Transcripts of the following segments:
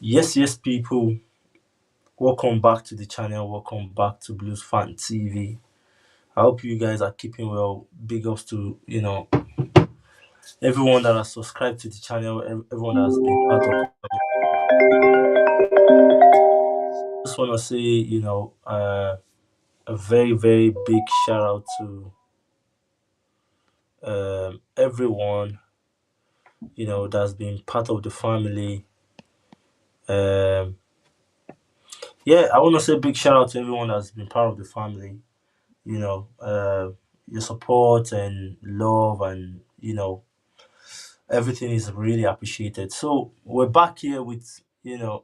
Yes, people. Welcome back to the channel. Welcome back to Bluesfantv. I hope you guys are keeping well. Big ups to everyone that has subscribed to the channel, everyone that has been part of it. Just want to say, a very big shout out to everyone that's been part of the family. Um, yeah, I want to say big shout out to everyone that's been part of the family. You know, your support and love and everything is really appreciated. So we're back here with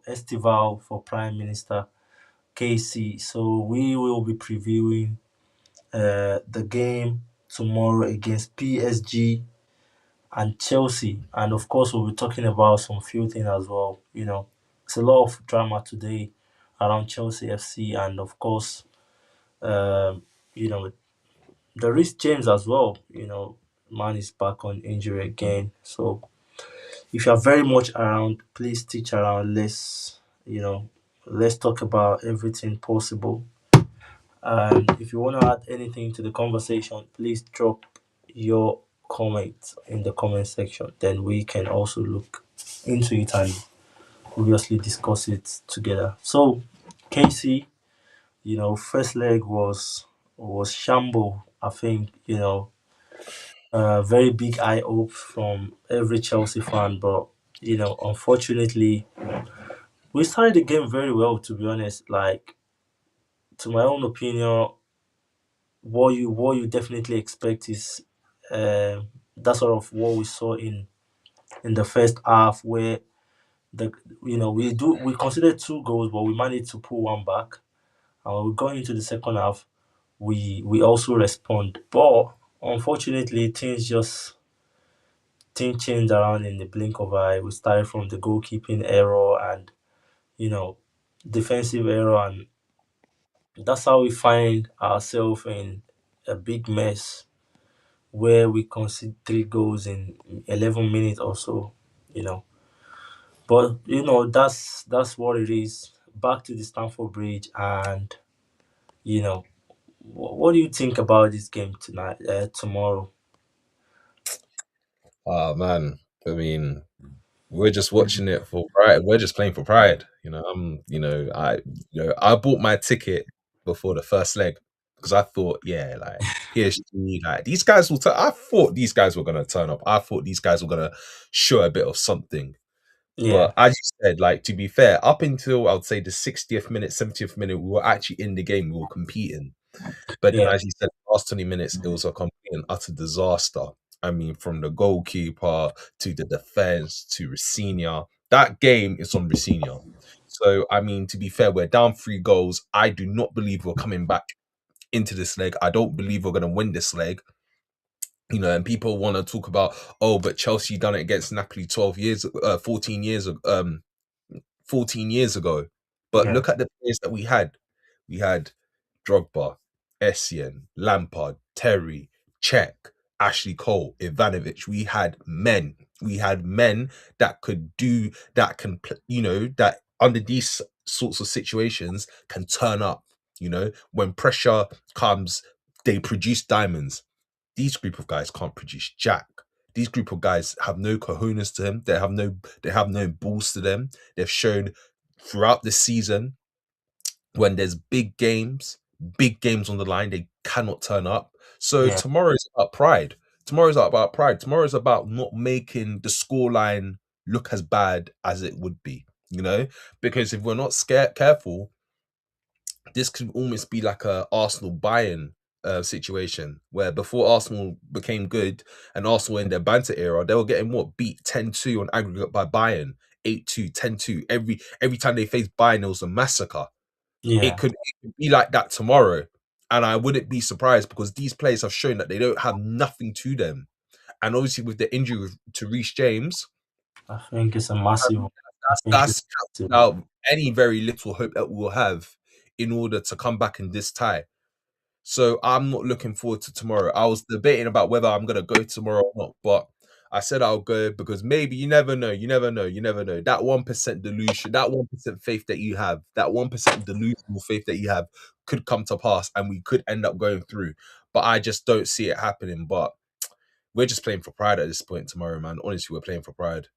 Estival for Prime Minister KC. So we will be previewing the game tomorrow against PSG and Chelsea, and of course we'll be talking about some few things as well. It's a lot of drama today around Chelsea FC, and of course, you know there is James as well. Man is back on injury again, so if you're very much around, please stick around. Let's talk about everything possible. And if you want to add anything to the conversation, please drop your comment in the comment section. Then we can also look into it and obviously discuss it together. So, Casey, first leg was shamble. I think very big eye hope from every Chelsea fan, but unfortunately, we started the game very well. To be honest, like to my own opinion, what you definitely expect is that sort of what we saw in the first half, where the we considered two goals, but we managed to pull one back, and when we got into the second half, we also respond, but unfortunately, things changed around in the blink of eye. We started from the goalkeeping error and you know defensive error, and that's how we find ourselves in a big mess where we concede three goals in 11 minutes or so. You know, but that's what it is. Back to the Stamford Bridge, and you know, what do you think about this game tonight? Tomorrow? Oh man, I mean, we're just watching it for pride. We're just playing for pride. I bought my ticket before the first leg because I thought, yeah, like PSG, like these guys will. I thought these guys were gonna turn up. I thought these guys were gonna show a bit of something. Yeah, But as you said, like to be fair, up until I would say the 60th minute, 70th minute, we were actually in the game. We were competing. But then, yeah, as you said, the last 20 minutes, it was a complete and utter disaster. I mean, from the goalkeeper to the defense to Rafinha, that game is on Rafinha. So, I mean, to be fair, we're down 3 goals. I do not believe we're coming back into this leg. I don't believe we're going to win this leg. And people want to talk about, oh, but Chelsea done it against Napoli 14 years ago. But yeah, look at the players that we had. We had Drogba, Essien, Lampard, Terry, Cech, Ashley Cole, Ivanovic. We had men. We had men that could do that. That under these sorts of situations can turn up. When pressure comes, they produce diamonds. These group of guys can't produce jack. These group of guys have no cojones to them. They have no balls to them. They've shown throughout the season when there's big games on the line, they cannot turn up. So yeah. tomorrow's about pride. Tomorrow's about pride. Tomorrow's about not making the scoreline look as bad as it would be. Because if we're not careful, this could almost be like a Arsenal Bayern situation where before Arsenal became good and Arsenal in their banter era, they were getting what beat 10-2 on aggregate by Bayern, 8-2, 10-2. Every time they faced Bayern, it was a massacre. It Yeah, could be like that tomorrow. And I wouldn't be surprised because these players have shown that they don't have nothing to them. And obviously with the injury to Reece James, I think it's a massive. I think it's that's massive. out any very little hope that we'll have in order to come back in this tie. So I'm not looking forward to tomorrow. I was debating about whether I'm gonna go tomorrow or not, but I said I'll go because maybe you never know, you never know, you never know. That 1% delusion, that 1% faith that you have, that 1% delusional faith that you have could come to pass and we could end up going through. But I just don't see it happening. But we're just playing for pride at this point tomorrow, man. Honestly, we're playing for pride.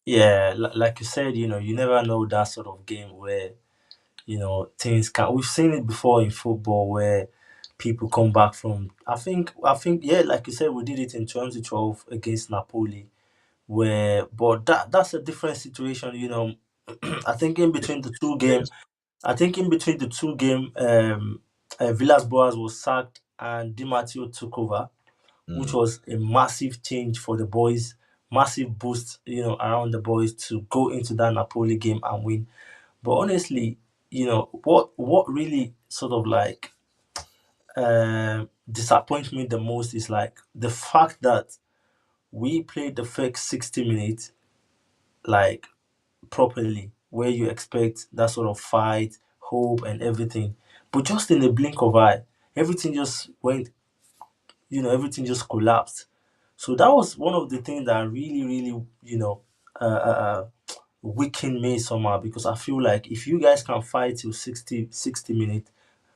Yeah, like you said, you never know that sort of game where things can. We've seen it before in football where people come back from. I think, yeah, like you said, we did it in 2012 against Napoli, where but that's a different situation. I think in between the two game, I think in between the two game, Villas Boas was sacked and Di Matteo took over, which Mm. was a massive change for the boys, massive boost, around the boys to go into that Napoli game and win. But honestly, what really sort of like disappoints me the most is like the fact that we played the first 60 minutes like properly, where you expect that sort of fight, hope, and everything. But just in the blink of eye, everything just went, everything just collapsed. So that was one of the things that really, really, weakened me somehow because I feel like if you guys can fight till 60 minutes,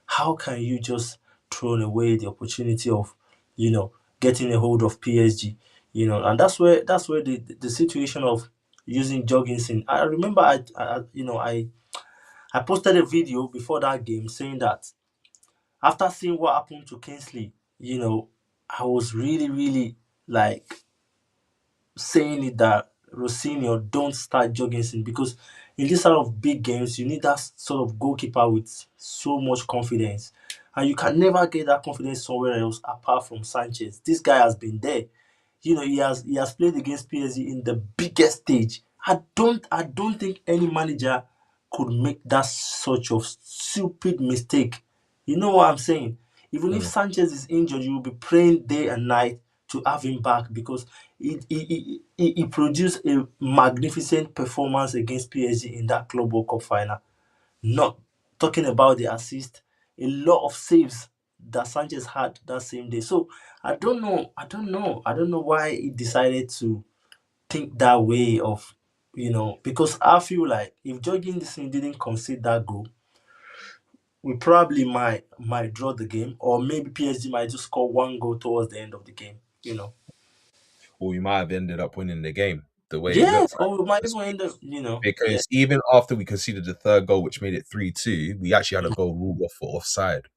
how can you just throw away the opportunity of, you know, getting a hold of PSG? And that's where the situation of using Jorgensen. I remember I posted a video before that game saying that after seeing what happened to Kingsley, I was really, really like saying it that Rossini don't start Jorgensen because in this sort of big games, you need that sort of goalkeeper with so much confidence. And you can never get that confidence somewhere else apart from Sanchez. This guy has been there. He has played against PSG in the biggest stage. I don't think any manager could make that such of stupid mistake. You know what I'm saying? Even if Mm. Sanchez is injured, you will be praying day and night to have him back because he produced a magnificent performance against PSG in that Club World Cup final. Not talking about the assist, a lot of saves that Sanchez had that same day. So I don't know. I don't know why he decided to think that way of because I feel like if Jorgensen didn't concede that goal, we probably might draw the game, or maybe PSG might just score one goal towards the end of the game. Or we might have ended up winning the game the way it Yes, looked like. or we might even end up. Yeah, Because even after we conceded the third goal, which made it 3-2, we actually had a goal ruled off for offside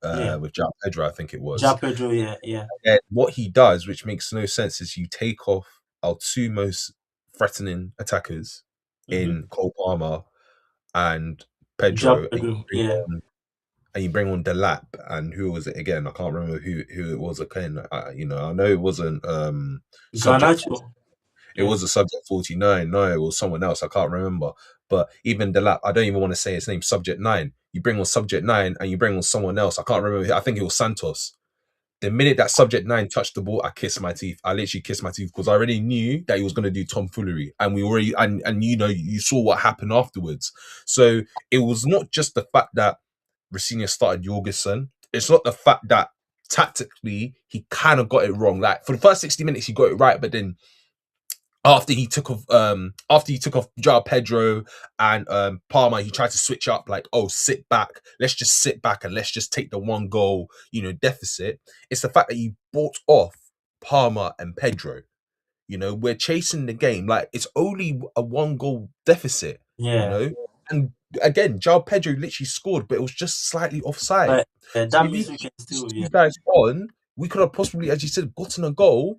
yeah. with Jack Pedro, I think it Ja was. Pedro, yeah, yeah. And what he does, which makes no sense, is you take off our two most threatening attackers Mm-hmm. in Cole Palmer and Ja Pedro, Pedro, yeah. and you bring on Delap, and who was it again? I can't remember who it was again. I know it wasn't subject. Garnacho, It yeah, was a subject 49. No, it was someone else. I can't remember. But even Delap, I don't even want to say his name. Subject 9. You bring on subject 9, and you bring on someone else. I can't remember. I think it was Santos. The minute that subject 9 touched the ball, I kissed my teeth. I literally kissed my teeth because I already knew that he was going to do tomfoolery, and we already and you saw what happened afterwards. So it was not just the fact that Racine started Jorgensen. It's not the fact that tactically he kind of got it wrong. Like for the first 60 minutes he got it right, but then after he took off Joao Pedro and Palmer, he tried to switch up like, oh, sit back. Let's just sit back and let's just take the one goal, deficit. It's the fact that you bought off Palmer and Pedro. We're chasing the game. Like it's only a one goal deficit, you yeah. know? And again, Joao Pedro literally scored, but it was just slightly offside. But So that if he means we kept can these still, two yeah, guys on, we could have possibly, as you said, gotten a goal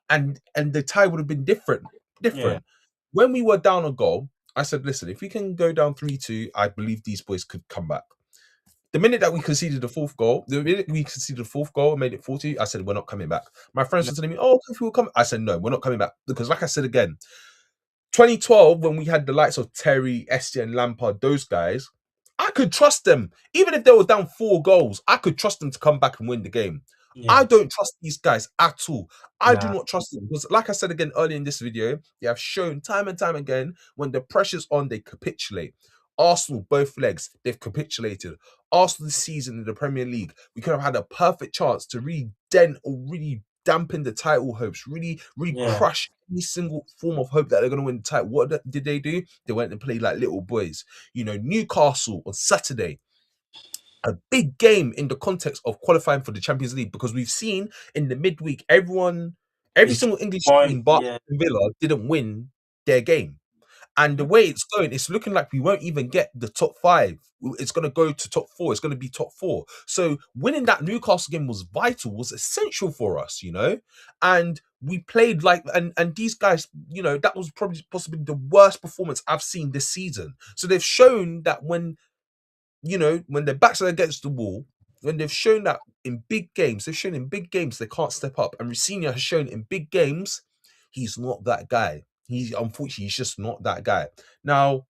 and the tie would have been different. yeah, Different. When we were down a goal, I said, listen, if we can go down 3-2, I believe these boys could come back. The minute that we conceded the minute we conceded the fourth goal and made it 40, I said, we're not coming back. My friends no, were telling me, oh, if we'll come. I said, no, we're not coming back. Because like I said again, 2012, when we had the likes of Terry, Estienne, Lampard, those guys, I could trust them. Even if they were down 4 goals, I could trust them to come back and win the game. I yeah, don't trust these guys at all. I do nah, not trust them because, like I said again earlier in this video, they have shown time and time again when the pressure's on, they capitulate. Arsenal, both legs, they've capitulated. Arsenal this season in the Premier League, we could have had a perfect chance to really dent or really dampen the title hopes, really yeah. crush any single form of hope that they're going to win the title. What did they do? They went and played like little boys. Newcastle on Saturday, a big game in the context of qualifying for the Champions League, because we've seen in the midweek, every It's single English point. team, bar Yeah, Villa, didn't win their game. And the way it's going, it's looking like we won't even get the top five. It's going to go to top four. It's going to be top four. So winning that Newcastle game was vital, was essential for us. And we played like, and these guys, that was probably possibly the worst performance I've seen this season. So they've shown that when their backs are against the wall, when they've shown that in big games, they've shown in big games they can't step up. And Rosenior has shown in big games, he's not that guy. He's just not that guy. Now,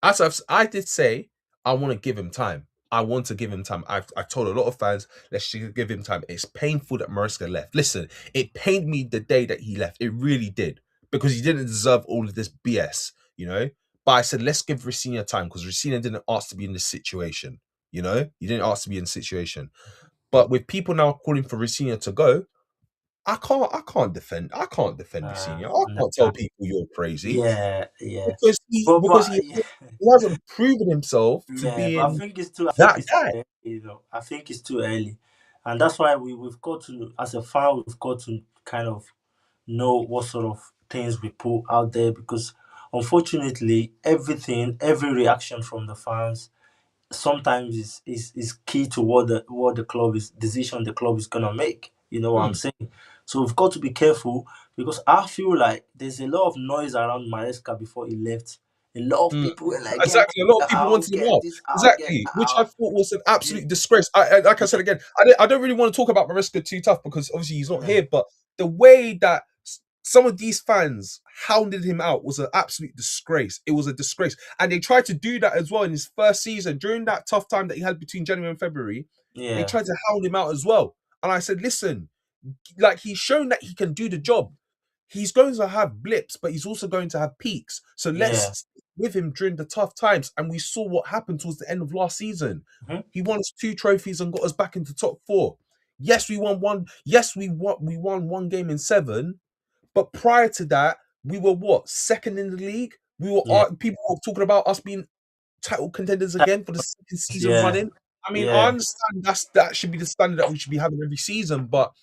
I did say, I want to give him time. I want to give him time. I told a lot of fans, let's just give him time. It's painful that Mariska left. Listen, it pained me the day that he left. It really did, because he didn't deserve all of this BS. But I said, let's give Rosenior time, because Rosenior didn't ask to be in this situation. He didn't ask to be in this situation. But with people now calling for Rosenior to go, I can't defend Rosenior. I nah, can't tell people you're crazy, yeah, yeah. because he But because but he he hasn't proven himself to yeah, but being I think that it's too guy. early, I think it's too early, and that's why we've got to, as a fan, we've got to kind of know what sort of things we put out there, because unfortunately, every reaction from the fans sometimes is key to what the club is decision the club is gonna make. You know what I'm Hmm. saying? So we've got to be careful, because I feel like there's a lot of noise around Maresca before he left. A lot of Mm. people were like, "Get Exactly. A lot of Maresca people out, wanted him get out. this out, get Exactly, that which I out." thought was an Yeah, absolute disgrace. Like I said yeah, again, I don't really want to talk about Mariska too tough, because obviously he's not mm, here. But the way that some of these fans hounded him out was an absolute disgrace. It was a disgrace, and they tried to do that as well in his first season during that tough time that he had between January and February. They yeah, tried to hound him out as well, and I said, listen, like, he's shown that he can do the job. He's going to have blips, but he's also going to have peaks. So let's yeah. stick with him during the tough times. And we saw what happened towards the end of last season. Mhm. He won us 2 trophies and got us back into top four. Yes, we won one. Yes, we won one game in seven. But prior to that, we were what, second in the league. Yeah, People were talking about us being title contenders again for the second season yeah, running. I mean, I yeah, understand that should be the standard that we should be having every season, but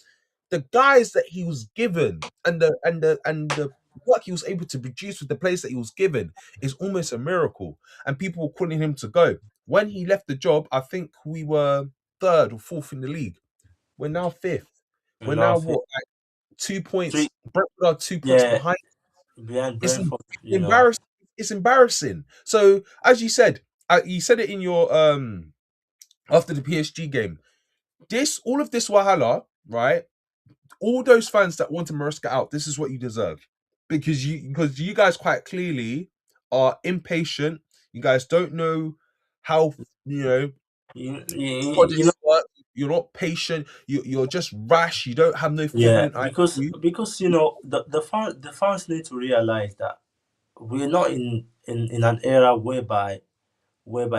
the guys that he was given, and the work he was able to produce with the players that he was given, is almost a miracle. And people were calling him to go. When he left the job, I think we were third or fourth in the league. We're now fifth. We're now nothing. what, like, two Three, points? Brentford are 2 points yeah, behind. behind It's Brentford. embarrassing. It's embarrassing. So as you said it in your after the PSG game. All of this Wahala, right? All those fans that wanted Mariska out, this is what you deserve, because you guys quite clearly are impatient. You guys don't know how you know You know, projects work. You're not patient. You're just rash. You don't have no yeah, footballing because IQ. the fans need to realize that we're not in an era whereby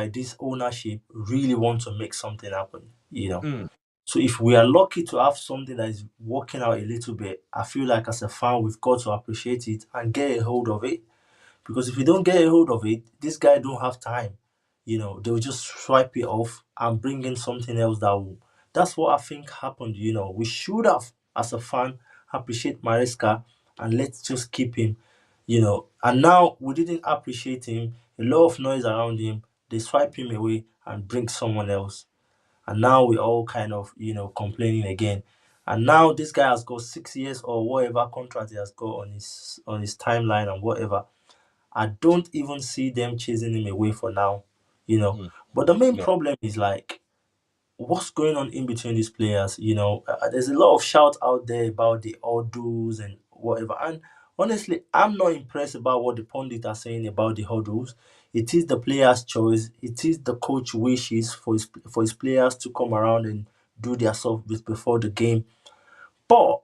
this ownership really want to make something happen. Mm, So if we are lucky to have something that is working out a little bit, I feel like as a fan we've got to appreciate it and get a hold of it. Because if you don't get a hold of it, this guy don't have time. They'll just swipe it off and bring in something else that will. That's what I think happened. We should have, as a fan, appreciate Maresca and let's just keep him. And now we didn't appreciate him. A lot of noise around him. They swipe him away and bring someone else. And now we're all kind of, complaining again. And now this guy has got 6 years or whatever contract he has got on his timeline and whatever. I don't even see them chasing him away for now, you know. mm, But the main no. problem is like, what's going on in between these players? There's a lot of shout out there about the hurdles and whatever. And honestly, I'm not impressed about what the pundits are saying about the hurdles. It is the player's choice. It is the coach wishes for his players to come around and do their stuff before the game. But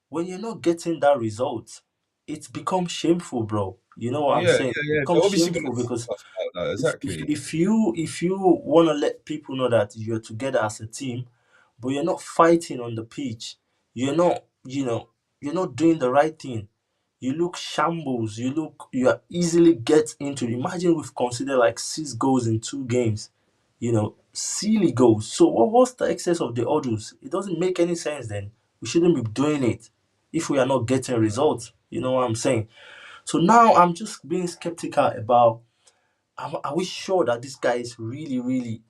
when you're not getting that result, it's become shameful, bro. You know what I'm Yeah, saying? yeah, It yeah. They're becomes obviously going shameful to because talk about that. if if Exactly. if you if you want to let people know that you're together as a team, but you're not fighting on the pitch. you're not, you're not doing the right thing. You look shambles. You are easily get into. Imagine we've considered like 6 goals in 2 games. Silly goals. So what's the excess of the others? It doesn't make any sense. Then we shouldn't be doing it if we are not getting results. You know what I'm saying? So now I'm just being skeptical about. Are we sure that this guy is really, really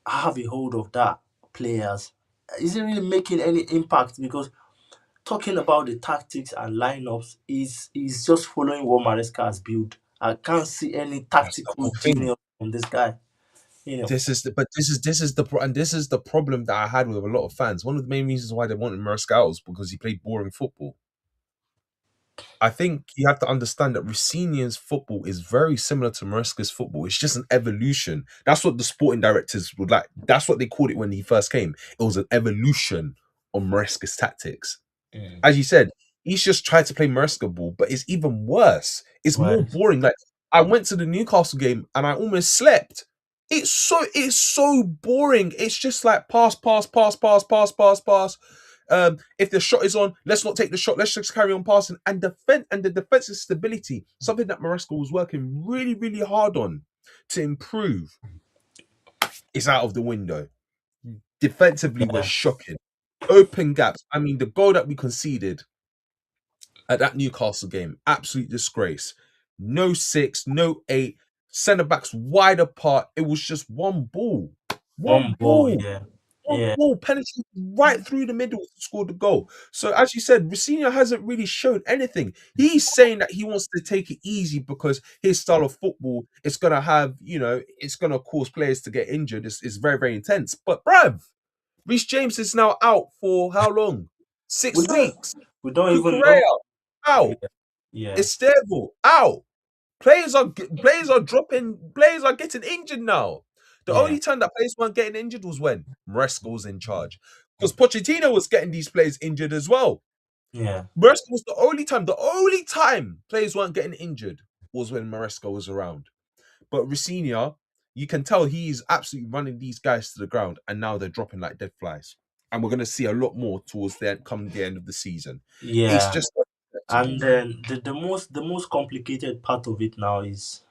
have a hold of that players? Is it really making any impact? Because talking about the tactics and lineups is just following what Maresca has built. I can't see any That's the tactical whole thing. genius from this guy. You know. This is the problem that I had with a lot of fans. One of the main reasons why they wanted Maresca was because he played boring football. I think you have to understand that Rossinian's football is very similar to Maresca's football. It's just an evolution. That's what the sporting directors would like. That's what they called it when he first came. It was an evolution on Maresca's tactics. Mm. As you said, he's just tried to play Maresca ball, but it's even worse. It's more Right. boring. Like I went to the Newcastle game and I almost slept. It's so boring. It's just like pass, pass, pass, pass, pass, pass, pass. If the shot is on, let's not take the shot. Let's just carry on passing and the defensive stability, something that Maresca was working really, really hard on to improve, is out of the window. Defensively, we're Yeah. shocking. Open gaps. I mean, the goal that we conceded at that Newcastle game, absolute disgrace. No six, no eight, centre backs wide apart. It was just one ball, One one ball. ball, Yeah. one Yeah. ball, penetrated right through the middle to score the goal. So as you said, Rossinha hasn't really shown anything. He's saying that he wants to take it easy because his style of football is gonna have, it's gonna cause players to get injured. It's very, very intense. But bruv, Reece James is now out for how long? We Six don't. weeks. We don't even Cucurella know. out. Yeah. Yeah. Estevao out. Players are dropping. Players are getting injured now. The Yeah. only time that players weren't getting injured was when Maresca was in charge, because Pochettino was getting these players injured as well. Yeah. Maresca was the only time. The only time players weren't getting injured was when Maresca was around. But Rossignol, you can tell he's absolutely running these guys to the ground, and now they're dropping like dead flies. And we're going to see a lot more towards the end, come the end of the season. It's Yeah. just And unacceptable, man. then the most complicated part of it now is,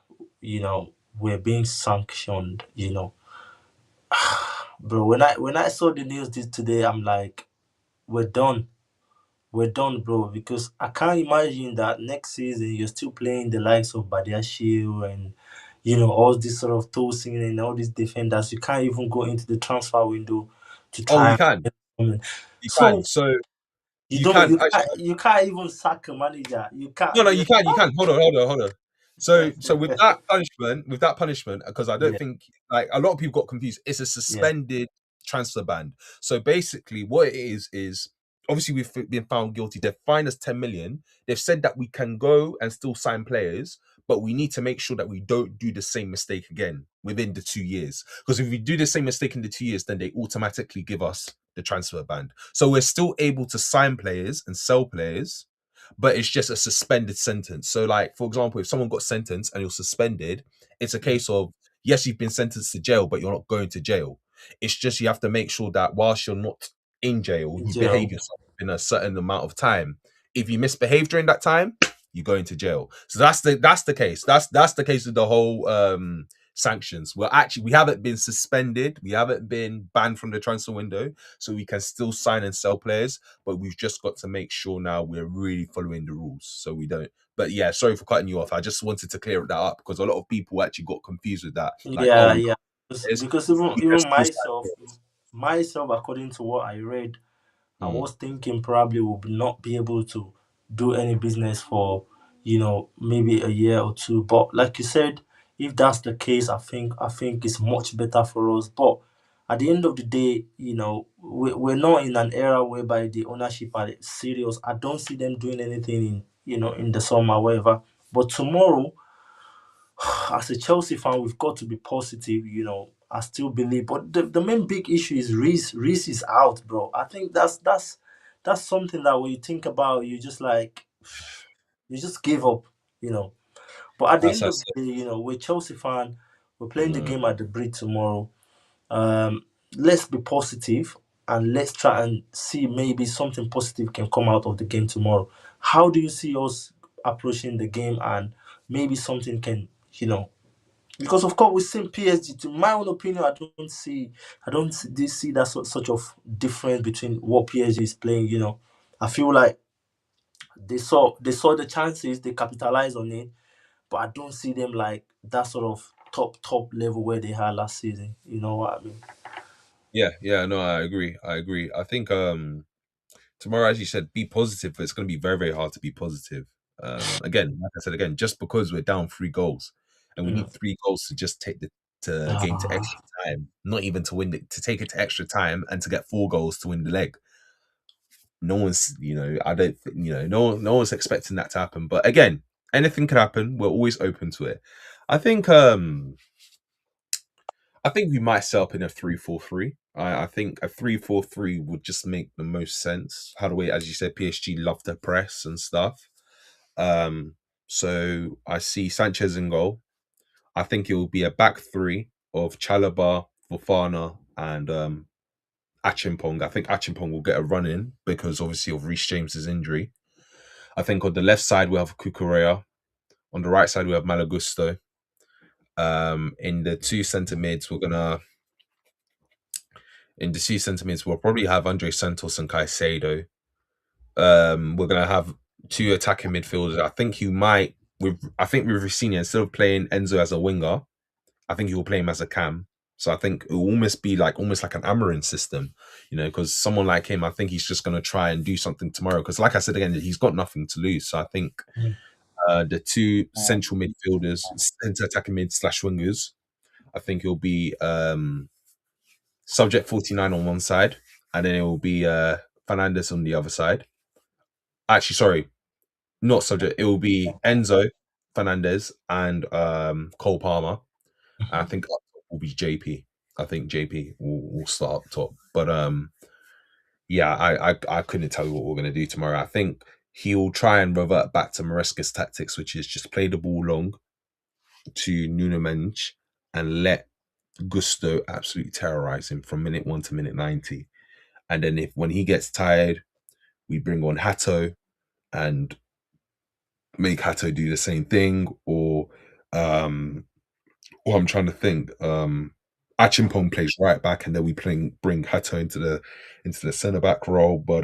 we're being sanctioned. Bro, when I saw the news this today, I'm like, we're done. We're done, bro. Because I can't imagine that next season you're still playing the likes of Badiashile and all this sort of Tosin and all these defenders. You can't even go into the transfer window to Oh, try you and can, get someone. you can. So So you you don't can you actually. can't you can't even sack a manager. You No, can't. no, you can, you can. Hold on. So with that punishment, because I don't Yeah, think like a lot of people got confused. It's a yeah, suspended transfer ban. So basically, what it is obviously we've been found guilty. They've fined us 10 million. They've said that we can go and still sign players, but we need to make sure that we don't do the same mistake again within the 2 years. Because if we do the same mistake in the 2 years, then they automatically give us the transfer ban. So we're still able to sign players and sell players, but it's just a suspended sentence. So, like, for example, if someone got sentenced and you're suspended, it's a yeah. case of yes, you've been sentenced to jail, but you're not going to jail. It's just you have to make sure that whilst you're not in jail, you behave Jail. yourself in a certain amount of time. If you misbehave during that time, you go into jail. So that's the case. That's the case with the whole sanctions. Well, actually, we haven't been suspended. We haven't been banned from the transfer window, so we can still sign and sell players, but we've just got to make sure now we're really following the rules so we don't. But yeah, sorry for cutting you off. I just wanted to clear that up because a lot of people actually got confused with that. Like, oh, Yeah, we yeah. Because even we can even still sign myself, according to what I read, I players. was thinking probably will not be able to do any business for, maybe a year or two. But like you said, if that's the case, I think it's much better for us. But at the end of the day, we're not in an era whereby the ownership are serious. I don't see them doing anything in the summer, whatever. But tomorrow, as a Chelsea fan, we've got to be positive. I still believe, but the main big issue is Reese. Reese is out, bro. I think that's something that when you think about, you just like you just give up, you know. But at the That's end of that's the day, we're Chelsea fan. We're playing the mm, game at the Bridge tomorrow. Um, let's be positive. and let's try and see maybe something positive can come out of the game tomorrow. How do you see us approaching the game, and maybe something can, because of course we've seen PSG. To my own opinion, I don't see that such of difference between what PSG is playing. I feel like they saw the chances, they capitalized on it, but I don't see them like that sort of top level where they had last season. You know what I mean? Yeah, yeah, no, I agree. I agree. I think tomorrow, as you said, be positive, but it's going to be very, very hard to be positive. Again, like I said, again, just because we're down 3 goals, and we need Mm. 3 goals to just take the game to Ah, extra time, not even to win it, to take it to extra time and to get 4 goals to win the leg. No one's, I don't, no one's expecting that to happen. But again, anything can happen. We're always open to it. I think, um, I think we might set up in a 3-4-3. I think a 3-4-3 would just make the most sense. How the way, as you said, PSG love to press and stuff. Um, so I see Sanchez in goal. I think it will be a back three of Chalobah, Fofana, and Achimpong. I think Achimpong will get a run in because obviously of Reece James's injury. I think on the left side we have Kukurea. On the right side we have Malagusto. In the two centre mids, we'll probably have Andre Santos and Caicedo. We're gonna have two attacking midfielders. I think with Ricini, instead of playing Enzo as a winger, I think he will play him as a cam. So I think it will almost like an Amarin system, because someone like him, I think he's just gonna try and do something tomorrow. Because like I said again, he's got nothing to lose. So I think mm, the two central midfielders, centre attacking mid slash wingers, I think it'll be Subject 49 on one side, and then it will be Fernandez on the other side. Actually, sorry, not Subject. It will be Enzo Fernandez and Cole Palmer. And I think up top will be JP. I think JP will start up top. But yeah, I couldn't tell you what we're gonna do tomorrow. I think he'll try and revert back to Maresca's tactics, which is just play the ball long to Nuno Mendes and let Gusto absolutely terrorize him from minute 1 to minute 90. And then if when he gets tired, we bring on Hato and make Hato do the same thing, um, or I'm trying to think. Achimpong plays right back, and then we bring Hato into the centre back role. But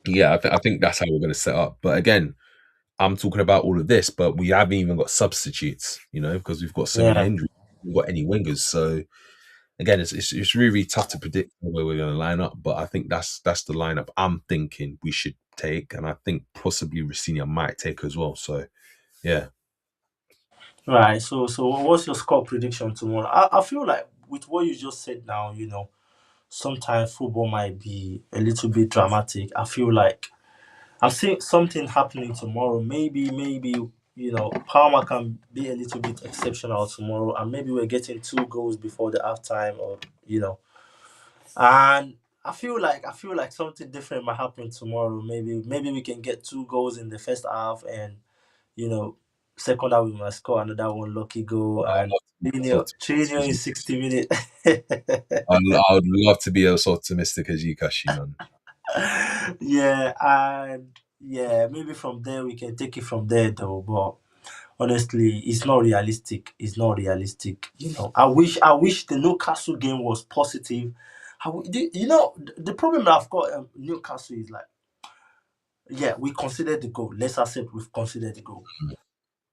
yeah, I think that's how we're going to set up. But again, I'm talking about all of this, but we haven't even got substitutes, because we've got so many yeah. injuries. We've got any wingers, so again, it's really, really tough to predict where we're going to line up. But I think that's the lineup I'm thinking we should take, and I think possibly Rossini might take as well. So yeah, Right. So what's your score prediction tomorrow? I feel like with what you just said now, sometimes football might be a little bit dramatic. I feel like I'm seeing something happening tomorrow. Maybe Palmer can be a little bit exceptional tomorrow, and maybe we're getting 2 goals before the halftime, or and I feel like something different might happen tomorrow. Maybe we can get 2 goals in the first half, and you know, second half we must score another one lucky goal, I'd and love to be 3 so 0 3 optimistic 0 as in you. 60 minutes. I would love to be as optimistic as you, Kashi, man. Yeah, and yeah, maybe from there we can take it from there though. But honestly, it's not realistic. It's not realistic. I wish the Newcastle game was positive. The problem that I've got Newcastle is like, yeah, we considered the goal. Let's accept we've considered the goal.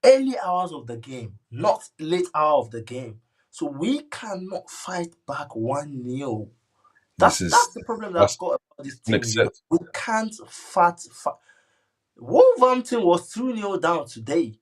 Early hours of the game, not late hour of the game. So we cannot fight back 1-0. This That's is the problem that I've that's got about this team. unacceptable. We can't fight. Wolverhampton was 2-0 down today.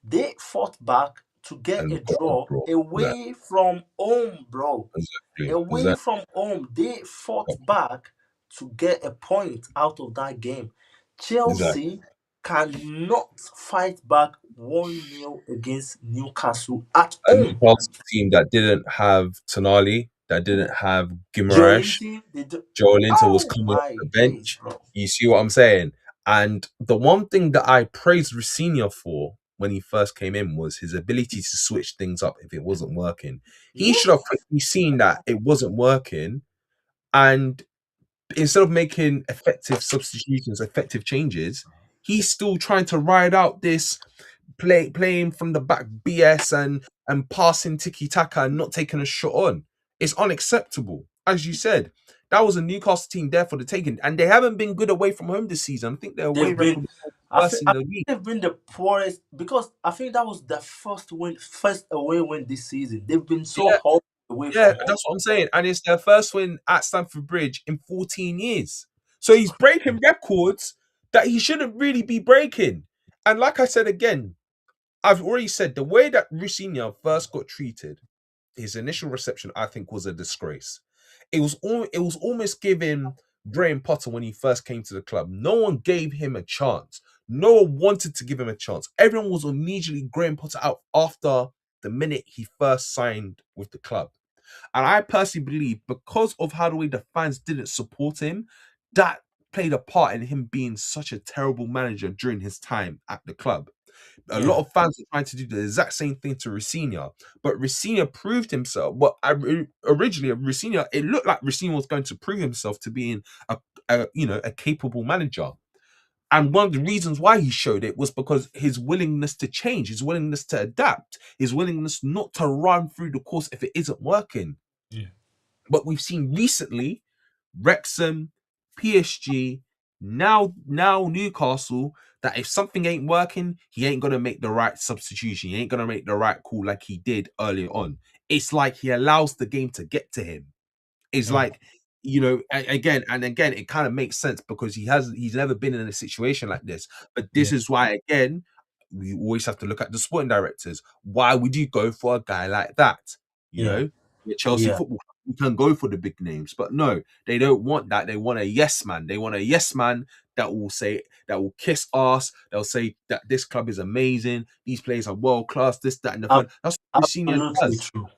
They fought back to get a And got a draw draw. away from home, bro. Exactly, Away exactly. from home. They fought back to get a point out of that game. Exactly. Chelsea cannot fight back 1-0 against Newcastle at A home. Newcastle team that didn't have Tonali, that didn't have Guimaraes, Joelinton, they do. Joel Linton was Oh coming off my the days, bench. bro. You see what I'm saying? And the one thing that I praised Rossini for when he first came in was his ability to switch things up if it wasn't working. He Yeah. should have quickly seen that it wasn't working And instead of making effective substitutions, effective changes, he's still trying to ride out this playing from the back BS and passing tiki taka and not taking a shot on. It's unacceptable. As you said, that was a Newcastle team there for the taking, and they haven't been good away from home this season. I think their away They've been, record is worse in I the think league. they've been the poorest because I think that was the first win, first away win this season. They've been so Yeah, hot away yeah, from home. that's what I'm saying. And it's their first win at Stamford Bridge in 14 years. So he's breaking records that he shouldn't really be breaking. And like I said again, I've already said the way that Rusinha first got treated, his initial reception, I think, was a disgrace. It was almost giving Graham Potter when he first came to the club. No one gave him a chance. No one wanted to give him a chance. Everyone was immediately Graham Potter out after the minute he first signed with the club. And I personally believe because of how the way the fans didn't support him, that played a part in him being such a terrible manager during his time at the club. A lot Yeah, of fans were trying to do the exact same thing to Rafinha, but Rafinha proved himself. But originally, Rafinha, it looked like Rafinha was going to prove himself to being a capable manager. And one of the reasons why he showed it was because his willingness to change, his willingness to adapt, his willingness not to run through the course if it isn't working. yeah, But we've seen recently Wrexham, PSG, now Newcastle, that if something ain't working, he ain't gonna make the right substitution. He ain't gonna make the right call like he did earlier on. It's like he allows the game to get to him. It's yeah, like, again and again, it kind of makes sense because he's never been in a situation like this. But this yeah, is why, again, we always have to look at the sporting directors. Why would you go for a guy like that? You yeah, know, yeah, Chelsea yeah. football Club, you can go for the big names, but no, they don't want that. They want a yes man. They want a yes man that will kiss ass. They'll say that this club is amazing. These players are world class. This, that, and the Ab- third. That's what Senior Absolutely does. true.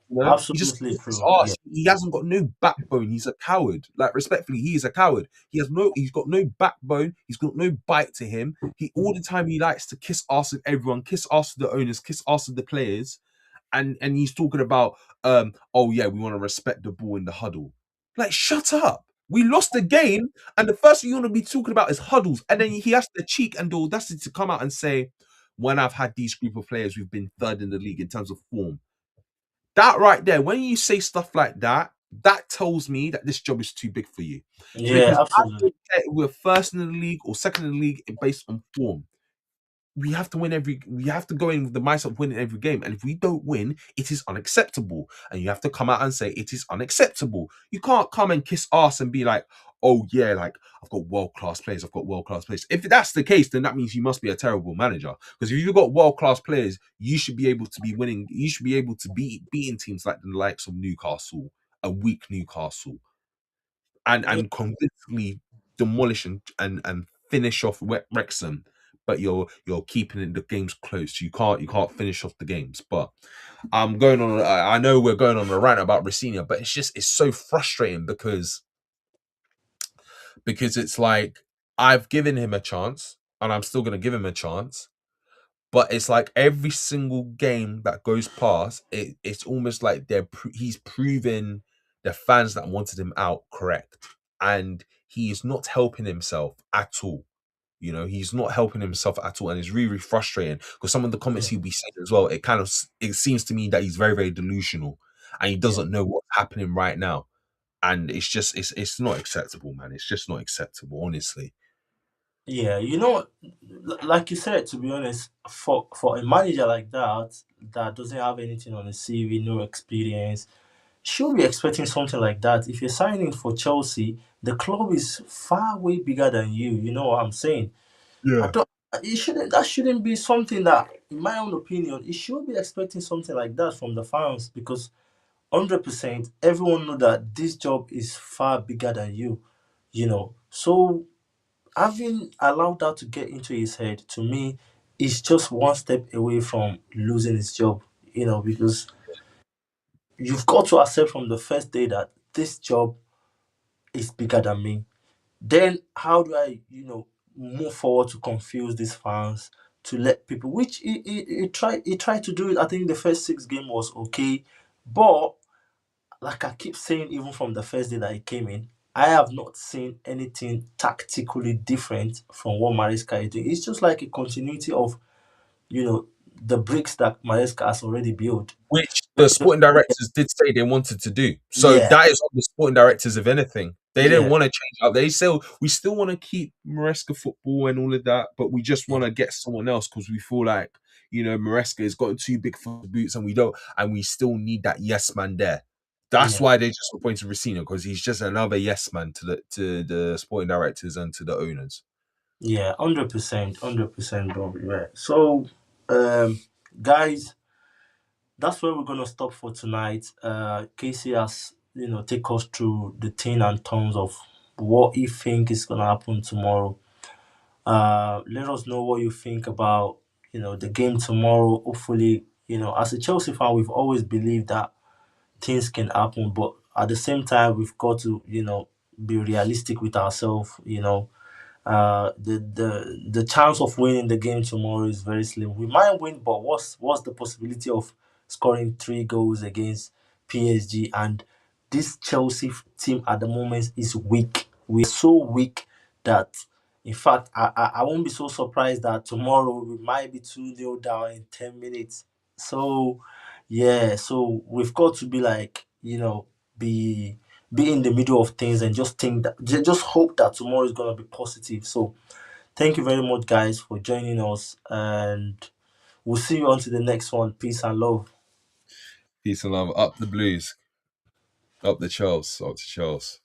He just Absolutely his true. Yeah, arse. He hasn't got no backbone. He's a coward. Like respectfully, he is a coward. He's got no backbone. He's got no bite to him. He all the time he likes to kiss ass with everyone, kiss ass with the owners, kiss ass with the players, and he's talking about oh yeah, we want to respect the ball in the huddle. Like shut up. We lost the game, and the first thing you want to be talking about is huddles, and then he has the cheek and the audacity to come out and say, "When I've had these group of players, we've been third in the league in terms of form." That right there, when you say stuff like that, that tells me that this job is too big for you. yeah, Because I absolutely. don't care if we're first in the league or second in the league based on form. We have to go in with the mindset of winning every game. And if we don't win, it is unacceptable. And you have to come out and say it is unacceptable. You can't come and kiss ass and be like, oh yeah, like I've got world class players, I've got world class players. If that's the case, then that means you must be a terrible manager. Because if you've got world class players, you should be able to be winning, you should be able to be beating teams like the likes of Newcastle, a weak Newcastle, Yeah, and convincingly demolish and finish off Wrexham, but you're keeping the games close. You can't finish off the games. But I'm going on. I know we're going on a rant about Rafinha, but it's so frustrating because it's like I've given him a chance, and I'm still gonna give him a chance. But it's like every single game that goes past, it's almost like he's proven the fans that wanted him out correct, and he is not helping himself at all. He's not helping himself at all, and it's really, really frustrating because some of the comments yeah, he'll be saying as well, it seems to me that he's very, very delusional, and he yeah. doesn't know what's happening right now, and it's not acceptable, man. It's just not acceptable, honestly. Yeah, like you said, to be honest, for a manager like that that doesn't have anything on his CV, no experience, should be expecting something like that. If you're signing for Chelsea, the club is far way bigger than you. You know what I'm saying? I Yeah. don't. It shouldn't. That shouldn't be something that, in my own opinion, it should be expecting something like that from the fans because 100% everyone know that this job is far bigger than you. So having allowed that to get into his head, to me, is just one step away from losing his job. Because you've got to accept from the first day that this job is bigger than me. Then how do I, move forward to confuse these fans, to let people, which he tried to do it. I think the first six game was okay, but like I keep saying, even from the first day that he came in. I have not seen anything tactically different from what Maresca is doing. It's just like a continuity of, you know, the bricks that Maresca has already built. which the sporting directors did say they wanted to do. So Yeah, that is on the sporting directors of anything. They didn't yeah, want to change up. We still want to keep Maresca football and all of that, but we just want yeah, to get someone else because we feel like Maresca has gotten too big for the boots, and we still need that yes man there. That's yeah, why they just appointed Racino because he's just another yes man to the sporting directors and to the owners. yeah, 100%, 100%, bro. Yeah. So, guys, that's where we're gonna stop for tonight. Casey has, take us through the tin and tons of what he think is gonna happen tomorrow. Let us know what you think about, the game tomorrow. Hopefully, as a Chelsea fan, we've always believed that things can happen, but at the same time, we've got to, be realistic with ourselves. The chance of winning the game tomorrow is very slim. We might win, but what's the possibility of scoring 3 goals against PSG? And this Chelsea team at the moment is weak. We're so weak that, in fact, I won't be so surprised that tomorrow we might be 2-0 down in 10 minutes. So yeah, so we've got to be like, be in the middle of things and just think that, just hope that tomorrow is gonna be positive. So thank you very much, guys, for joining us, and we'll see you on to the next one. Peace and love. Peace and love. Up the Blues. Up the Charles. Up to Charles.